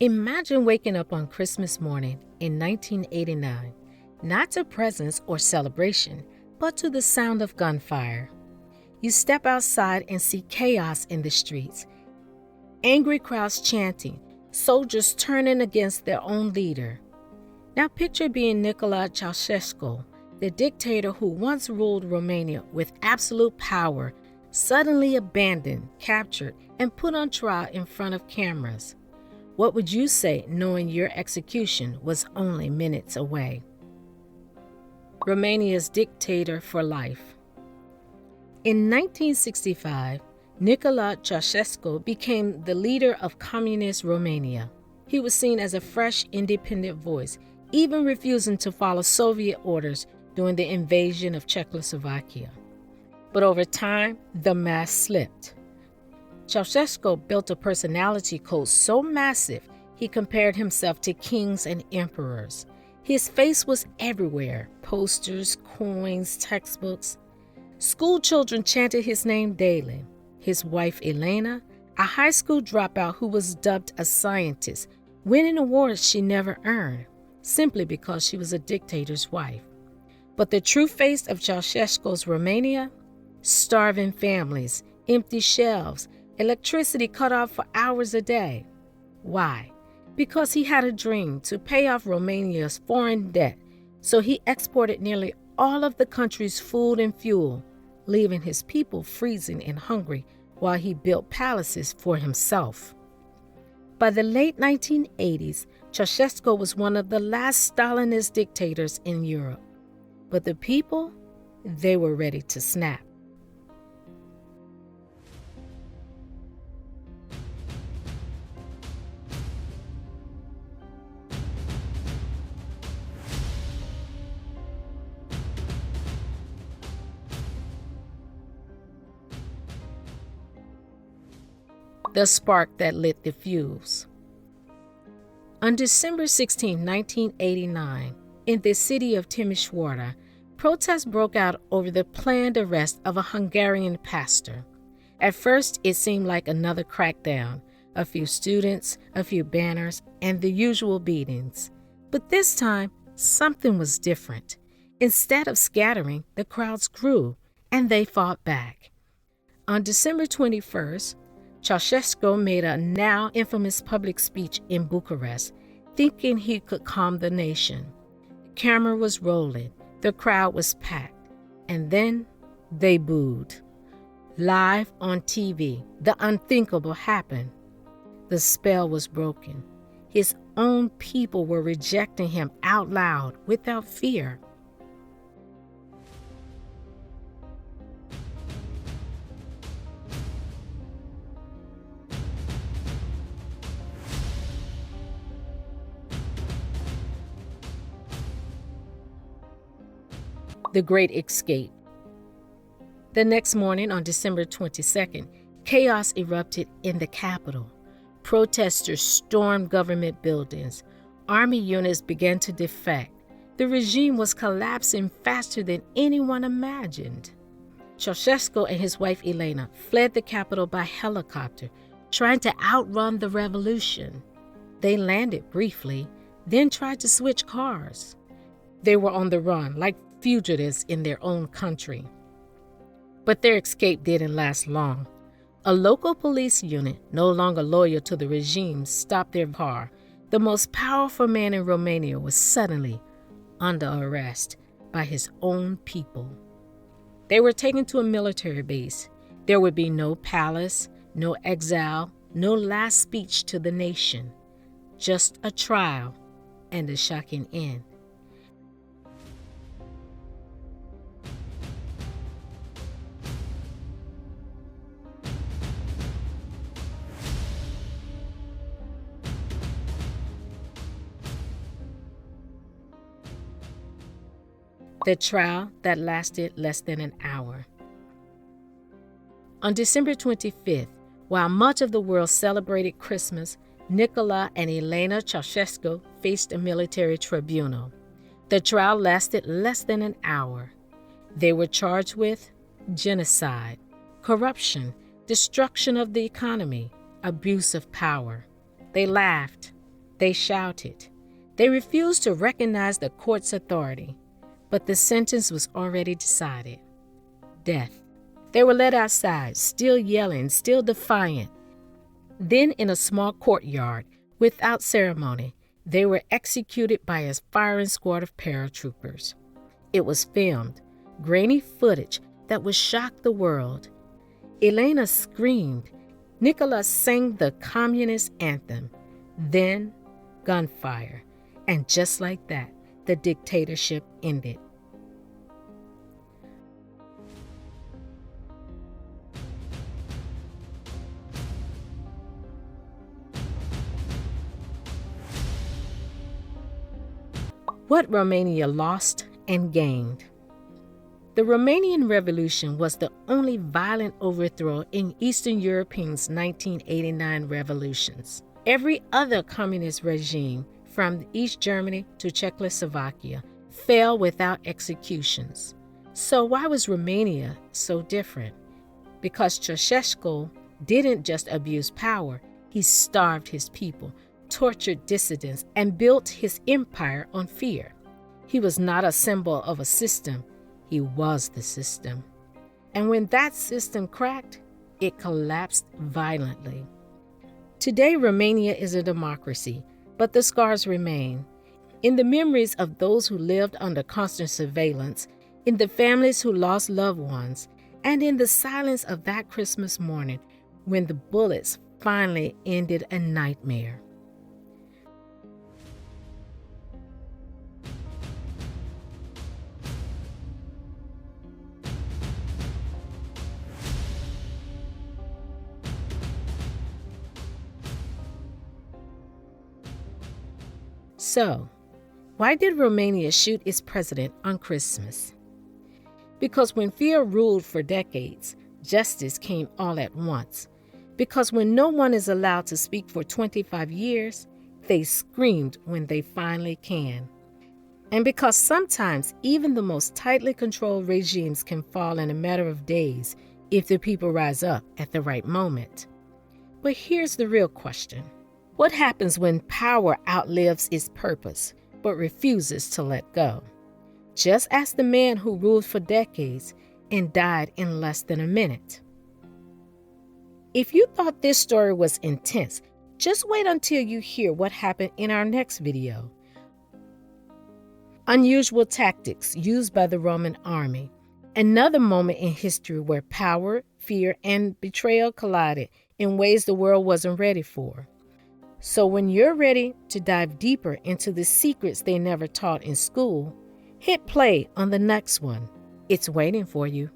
Imagine waking up on Christmas morning in 1989, not to presents or celebration, but to the sound of gunfire. You step outside and see chaos in the streets, angry crowds chanting, soldiers turning against their own leader. Now picture being Nicolae Ceaușescu, the dictator who once ruled Romania with absolute power, suddenly abandoned, captured, and put on trial in front of cameras. What would you say knowing your execution was only minutes away? Romania's dictator for life. In 1965, Nicolae Ceaușescu became the leader of communist Romania. He was seen as a fresh, independent voice, even refusing to follow Soviet orders during the invasion of Czechoslovakia. But over time, the mask slipped. Ceausescu built a personality cult so massive, he compared himself to kings and emperors. His face was everywhere, posters, coins, textbooks. School children chanted his name daily. His wife, Elena, a high school dropout who was dubbed a scientist, winning awards she never earned, simply because she was a dictator's wife. But the true face of Ceausescu's Romania? Starving families, empty shelves, electricity cut off for hours a day. Why? Because he had a dream to pay off Romania's foreign debt, so he exported nearly all of the country's food and fuel, leaving his people freezing and hungry while he built palaces for himself. By the late 1980s, Ceausescu was one of the last Stalinist dictators in Europe. But the people, they were ready to snap. The spark that lit the fuse. On December 16, 1989, in the city of Timișoara, protests broke out over the planned arrest of a Hungarian pastor. At first, it seemed like another crackdown, a few students, a few banners, and the usual beatings. But this time, something was different. Instead of scattering, the crowds grew, and they fought back. On December 21st, Ceausescu made a now infamous public speech in Bucharest, thinking he could calm the nation. The camera was rolling, the crowd was packed, and then they booed. Live on TV, the unthinkable happened. The spell was broken. His own people were rejecting him out loud, without fear. The Great Escape. The next morning, on December 22nd, chaos erupted in the capital. Protesters stormed government buildings. Army units began to defect. The regime was collapsing faster than anyone imagined. Ceausescu and his wife Elena fled the capital by helicopter, trying to outrun the revolution. They landed briefly, then tried to switch cars. They were on the run, like fugitives in their own country. But their escape didn't last long. A local police unit, no longer loyal to the regime, stopped their car. The most powerful man in Romania was suddenly under arrest by his own people. They were taken to a military base. There would be no palace, no exile, no last speech to the nation. Just a trial and a shocking end. The trial that lasted less than an hour. On December 25th, while much of the world celebrated Christmas, Nicolae and Elena Ceaușescu faced a military tribunal. The trial lasted less than an hour. They were charged with genocide, corruption, destruction of the economy, abuse of power. They laughed, They shouted. They refused to recognize the court's authority, but the sentence was already decided. Death. They were led outside, still yelling, still defiant. Then in a small courtyard, without ceremony, they were executed by a firing squad of paratroopers. It was filmed, grainy footage that would shock the world. Elena screamed. Nicolae sang the communist anthem. Then, gunfire. And just like that, the dictatorship ended. What Romania lost and gained. The Romanian Revolution was the only violent overthrow in Eastern Europe's 1989 revolutions. Every other communist regime, from East Germany to Czechoslovakia, fell without executions. So why was Romania so different? Because Ceausescu didn't just abuse power, he starved his people, tortured dissidents, and built his empire on fear. He was not a symbol of a system, he was the system. And when that system cracked, it collapsed violently. Today, Romania is a democracy, but the scars remain. In the memories of those who lived under constant surveillance, in the families who lost loved ones, and in the silence of that Christmas morning when the bullets finally ended a nightmare. So, why did Romania shoot its president on Christmas? Because when fear ruled for decades, justice came all at once. Because when no one is allowed to speak for 25 years, they screamed when they finally can. And because sometimes even the most tightly controlled regimes can fall in a matter of days if the people rise up at the right moment. But here's the real question. What happens when power outlives its purpose, but refuses to let go? Just ask the man who ruled for decades and died in less than a minute. If you thought this story was intense, just wait until you hear what happened in our next video. Unusual tactics used by the Roman army. Another moment in history where power, fear, and betrayal collided in ways the world wasn't ready for. So when you're ready to dive deeper into the secrets they never taught in school, hit play on the next one. It's waiting for you.